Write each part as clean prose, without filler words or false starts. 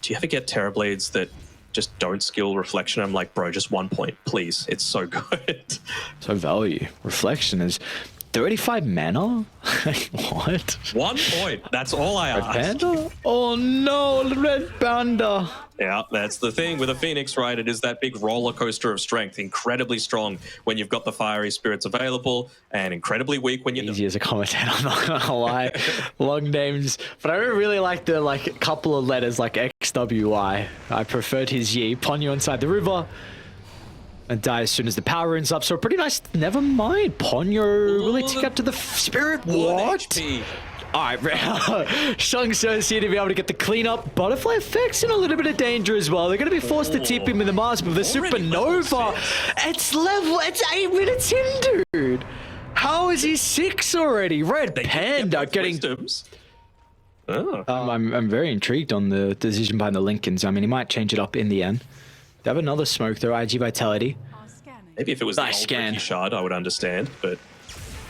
do you ever get Terrorblades that just don't skill Reflection? I'm like, bro, just 1 point, please. It's so good. So value. Reflection is 35 mana? What? 1 point. That's all I asked. Panda? Oh no, Red Panda. Yeah, that's the thing with a Phoenix, right? It is that big roller coaster of strength. Incredibly strong when you've got the fiery spirits available, and incredibly weak when you Easy as a commentator, I'm not gonna lie. Long names. But I don't really like the couple of letters like XWI. I preferred his Yi. Ponyo inside the river. And die as soon as the power runs up. So pretty nice. Never mind. Ponyo really tick up to the spirit. What? HP. Alright, Shang Tsu's here to be able to get the cleanup. Butterfly effects in a little bit of danger as well. They're going to be forced to tip him in the Mars, but the Supernova, it's 8 minutes in, dude. How is he 6 already? Red Panda getting... Oh. I'm very intrigued on the decision behind the Lincolns. I mean, he might change it up in the end. They have another smoke though, iG.Vitality. Maybe if it was nice the old Ricky shard, I would understand, but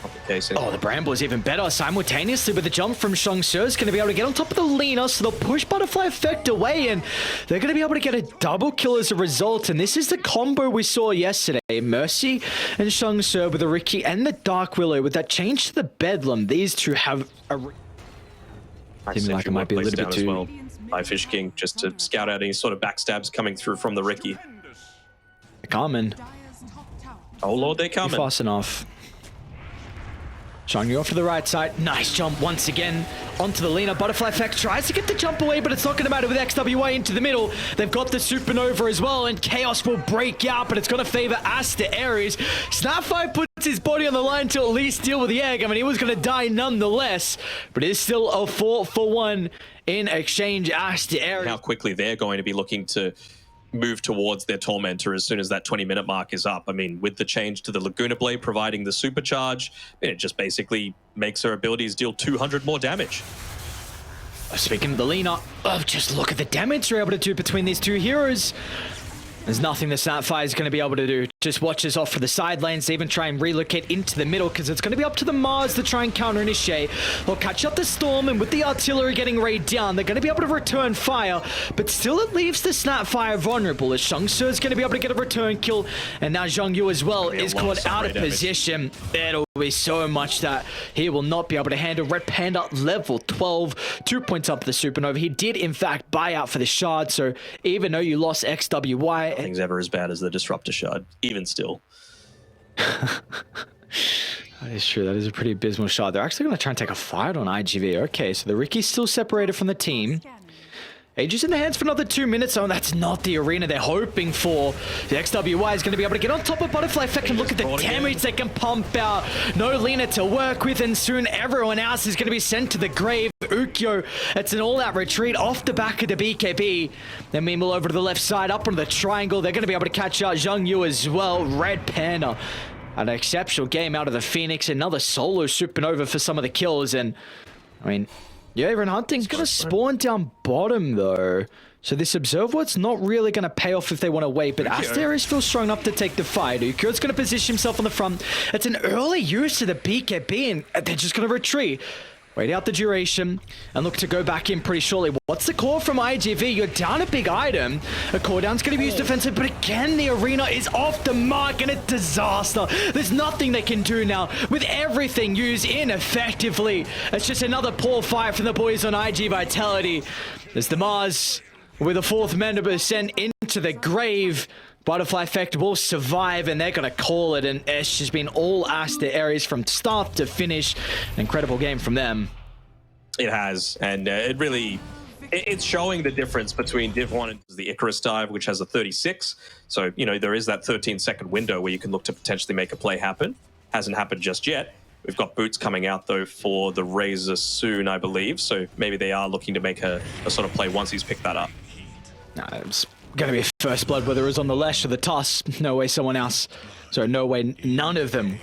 not the case anymore. Oh, the Bramble is even better. Simultaneously with the jump from Shang Tsu is going to be able to get on top of the Lina, so they'll push Butterfly Effect away, and they're going to be able to get a double kill as a result. And this is the combo we saw yesterday. Mercy and Shang Tsu with the Ricky and the Dark Willow. With that change to the Bedlam, these two have a... Seems like it might be a little bit too... Well. By Fish King, just to scout out any sort of backstabs coming through from the Ricky. They're coming. Oh lord, they're coming. Fast enough. Shang Yu off to the right side. Nice jump once again onto the Lina. Butterfly Effect tries to get the jump away, but it's not going to matter with XWA into the middle. They've got the Supernova as well, and Chaos will break out, but it's going to favor Aster.Aries. Snapfire puts his body on the line to at least deal with the egg. I mean, he was going to die nonetheless, but it is still a 4-for-1 in exchange. Aster.Aries. How quickly they're going to be looking to move towards their Tormentor as soon as that 20-minute mark is up. I mean, with the change to the Laguna Blade providing the supercharge, it just basically makes her abilities deal 200 more damage. Speaking of the Lina, just look at the damage they're able to do between these two heroes. There's nothing the Snapfire is going to be able to do. Just watches off for the side lanes to even try and relocate into the middle, because it's going to be up to the Mars to try and counter initiate. They'll catch up the Storm, and with the artillery getting raid down, they're going to be able to return fire, but still it leaves the Snapfire vulnerable, as Shang Tsu is going to be able to get a return kill, and now Zhang Yu as well is caught out of position. It'll be so much that he will not be able to handle. Red Panda level 12, 2 points up the Supernova. He did in fact buy out for the shard, so even though you lost XWY, nothing's ever as bad as the Disruptor shard, even still. That is true. That is a pretty abysmal shot. They're actually going to try and take a fight on iG.V. Okay, so the Ricky's still separated from the team. Aegis in the hands for another 2 minutes. Oh, that's not the arena they're hoping for. The XWY is going to be able to get on top of Butterfly Effect, and look at the damage they can pump out. No Lina to work with, and soon everyone else is going to be sent to the grave. Ukyo, it's an all-out retreat off the back of the BKB. Then meanwhile over to the left side, up on the triangle. They're going to be able to catch out Zhang Yu as well. Red Panda. An exceptional game out of the Phoenix. Another solo Supernova for some of the kills. And, I mean... yeah, Aaron Hunting's going to spawn down bottom, though. So this Observer's not really going to pay off if they want to wait, but Aster.Aries feels strong enough to take the fight. Ukyo's going to position himself on the front. It's an early use of the BKB, and they're just going to retreat. Wait out the duration, and look to go back in pretty shortly. What's the call from iG.V? You're down a big item. A cooldown's going to be used defensive, but again, the arena is off the mark, and a disaster. There's nothing they can do now with everything used ineffectively. It's just another poor fight from the boys on iG.Vitality. There's the Mars with a 4th member sent into the grave. Butterfly Effect will survive, and they're going to call it, and it's just been all Aster.Aries from start to finish. An incredible game from them. It has, and it really... it's showing the difference between Div 1 and the Icarus dive, which has a 36. So, you know, there is that 13-second window where you can look to potentially make a play happen. Hasn't happened just yet. We've got boots coming out, though, for the Razor soon, I believe. So maybe they are looking to make a sort of play once he's picked that up. It's going to be a first blood, whether it was on the Lesh or the Toss. No way someone else. So no way none of them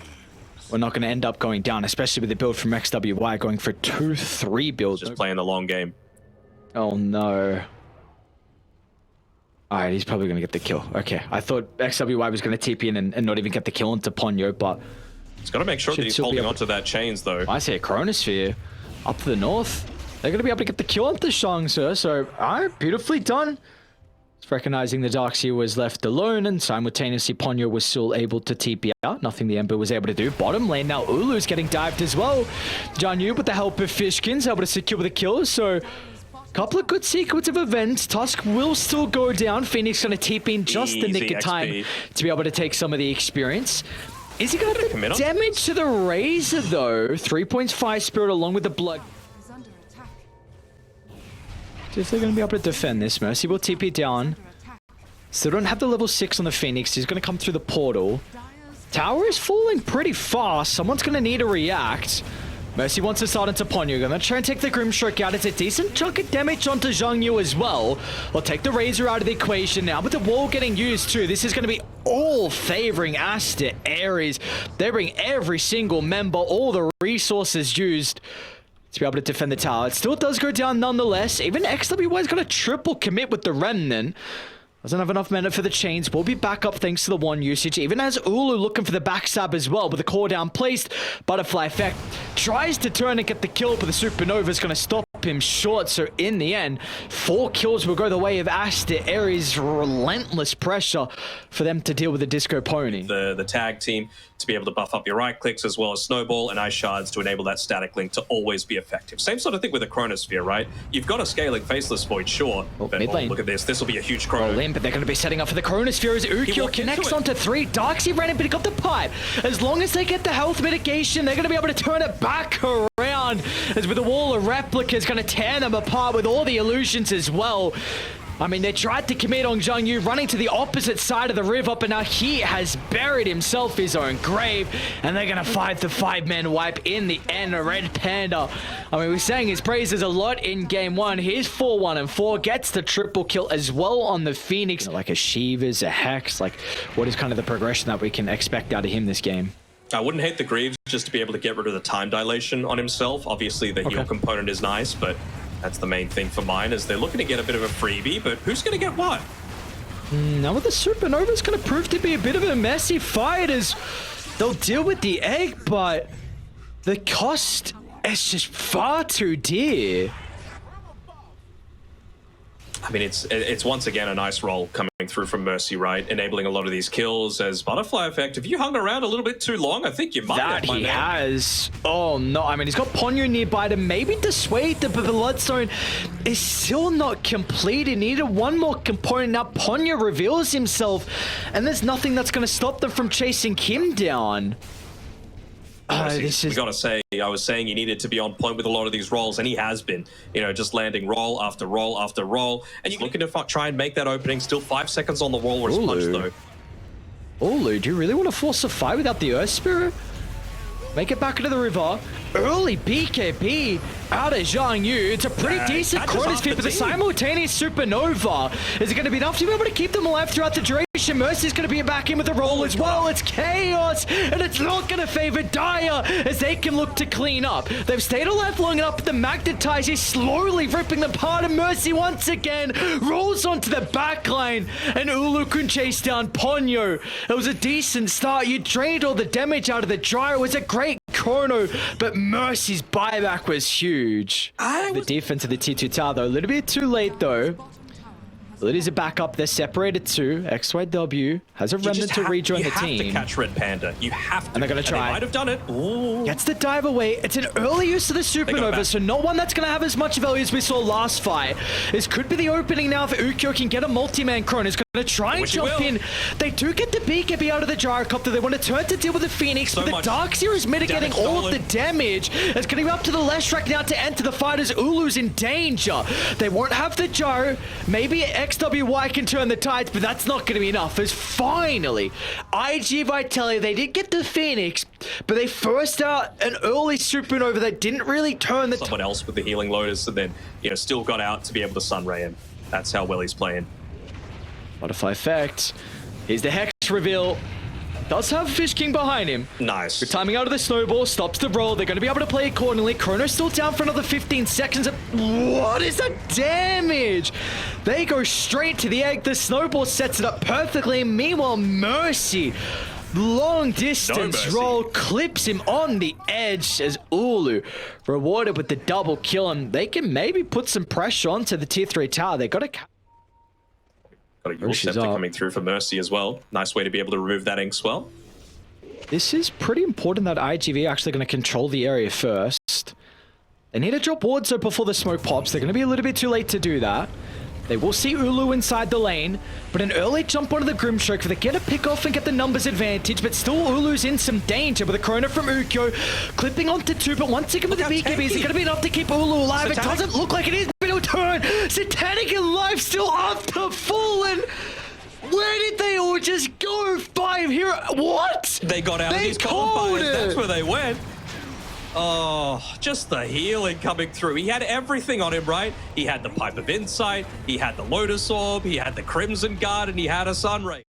were not going to end up going down, especially with the build from XWY going for 2-3 builds. Just playing the long game. Oh, no. All right, he's probably going to get the kill. Okay, I thought XWY was going to TP in and not even get the kill into Ponyo, but... he's got to make sure that he's holding onto that chains, though. I see a Chronosphere up to the north. they're going to be able to get the kill onto Shangsa. So, alright, beautifully done. Recognizing the Darkseer was left alone, and simultaneously Ponyo was still able to TP out. Nothing the Ember was able to do. Bottom lane now, Ulu's getting dived as well. Janyu, with the help of Fishkins, able to secure the kills. So, couple of good sequence of events. Tusk will still go down. Phoenix going to TP in just the nick of time to be able to take some of the experience. Is he going to commit damage to the Razor, though? 3 points Fire Spirit along with the Blood. If they're going to be able to defend this, Mercy will TP down. Still don't have the level 6 on the Phoenix. He's going to come through the portal. Tower is falling pretty fast. Someone's going to need to react. Mercy wants to start into Ponyo. Gonna try and take the Grimstroke out. It's a decent chunk of damage onto Zhang Yu as well. We'll take the Razor out of the equation now, but the wall getting used too. This is going to be all favoring Aster.Aries. They bring every single member, all the resources used to be able to defend the tower. It still does go down nonetheless. Even XWY's got a triple commit with the Remnant. Doesn't have enough mana for the chains. Will be back up thanks to the one usage. Even as Ulu looking for the backstab as well, but the core down placed. Butterfly effect tries to turn and get the kill, but the Supernova is going to stop him short. So in the end, 4 kills will go the way of Aster.Aries. Relentless pressure for them to deal with the Disco Pony. The tag team to be able to buff up your right clicks as well as Snowball and Ice Shards to enable that static link to always be effective. Same sort of thing with the Chronosphere, right? You've got a scaling Faceless Void, sure, but look at this. This will be a huge Chrono. But they're going to be setting up for the Chronosphere as Ukyo connects onto 3. Darkseer ran in, but he got the pipe. As long as they get the health mitigation, they're going to be able to turn it back around. As with the wall of replicas going to tear them apart with all the illusions as well. I mean, they tried to commit on Zhang Yu, running to the opposite side of the river, but now he has buried himself his own grave, and they're going to fight the 5-man wipe in the end. A Red Panda, I mean, we're saying his praises a lot in game 1. He's 4-1-4, gets the triple kill as well on the Phoenix. Like a Shivas, a Hex, like what is kind of the progression that we can expect out of him this game? I wouldn't hate the Greaves just to be able to get rid of the time dilation on himself. Obviously, the heal component is nice, but that's the main thing for mine, is they're looking to get a bit of a freebie, but who's going to get what? Now with the Supernova, it's going to prove to be a bit of a messy fight as they'll deal with the egg, but the cost is just far too dear. I mean, it's once again a nice roll coming through from Mercy, right? Enabling a lot of these kills as Butterfly effect. If you hung around a little bit too long, I think you might have. That he has. Oh no, I mean, he's got Ponyo nearby to maybe dissuade the Bloodstone. Is still not complete. He needed one more component. Now Ponyo reveals himself, and there's nothing that's going to stop them from chasing him down. We gotta say, I was saying he needed to be on point with a lot of these rolls, and he has been. You know, just landing roll after roll after roll, and you're looking to try and make that opening. Still 5 seconds on the walrus punch, though. Ulu, do you really want to force a fight without the Earth Spirit? Make it back into the river. Early BKB out of Zhang Yu. It's a pretty decent Chronosphere, but the simultaneous Supernova. Is it going to be enough to be able to keep them alive throughout the duration? Mercy's going to be back in with the roll as well. It's chaos, and it's not going to favor Dire as they can look to clean up. They've stayed alive long enough, but the Magnetize is slowly ripping them apart, and Mercy once again rolls onto the backline, and Ulu can chase down Ponyo. It was a decent start. You drained all the damage out of the Gyro. It was a great Chrono, but Mercy's buyback was huge. The defense of the T2 tower, though, a little bit too late, though. Lilies are back up. They're separated too. XYW has a remnant to rejoin the team. You have to catch Red Panda. You have to. And they're going to try. They might have done it. Ooh. Gets the dive away. It's an early use of the Supernova, so not one that's going to have as much value as we saw last fight. This could be the opening now for Ukyo can get a multi-man Chrono. He's going to try and jump in. They do get the BKB out of the Gyrocopter. They want to turn to deal with the Phoenix, but the Darkseer is mitigating all of the damage. It's going to be up to the left track now to enter the fight as Ulu's in danger. They won't have the Gyro. Maybe XWY can turn the tides, but that's not going to be enough. As finally, iG.Vitality, they did get the Phoenix, but they forced out an early Supernova that didn't really turn the... Someone else with the healing Lotus, and then, you know, still got out to be able to Sunray him. That's how well he's playing. Butterfly effect. Here's the Hex reveal. Does have Fish King behind him. Nice. Good timing out of the snowball. Stops the roll. They're going to be able to play accordingly. Chrono's still down for another 15 seconds. What is the damage? They go straight to the egg. The snowball sets it up perfectly. Meanwhile, Mercy long distance mercy. roll clips him on the edge as Ulu rewarded with the double kill, and they can maybe put some pressure onto the tier 3 tower. They got to... Got a Yule Scepter coming through for Mercy as well. Nice way to be able to remove that Inkswell. This is pretty important that iG.V actually going to control the area first. They need to drop wards though before the smoke pops. They're going to be a little bit too late to do that. They will see Ulu inside the lane, but an early jump onto the Grimstroke for they get a pick off and get the numbers advantage, but still Ulu's in some danger with a Chrono from Ukyo, clipping onto 2, but once again with the BKB, is it going to be enough to keep Ulu alive? It doesn't look like it is, but it'll turn. Satanic and Life still after Fallen. Where did they all just go? 5 here. What? They got out of these qualifiers. That's where they went. Oh, just the healing coming through. He had everything on him, right? He had the Pipe of Insight, he had the Lotus Orb, he had the Crimson Guard, and he had a Sunray.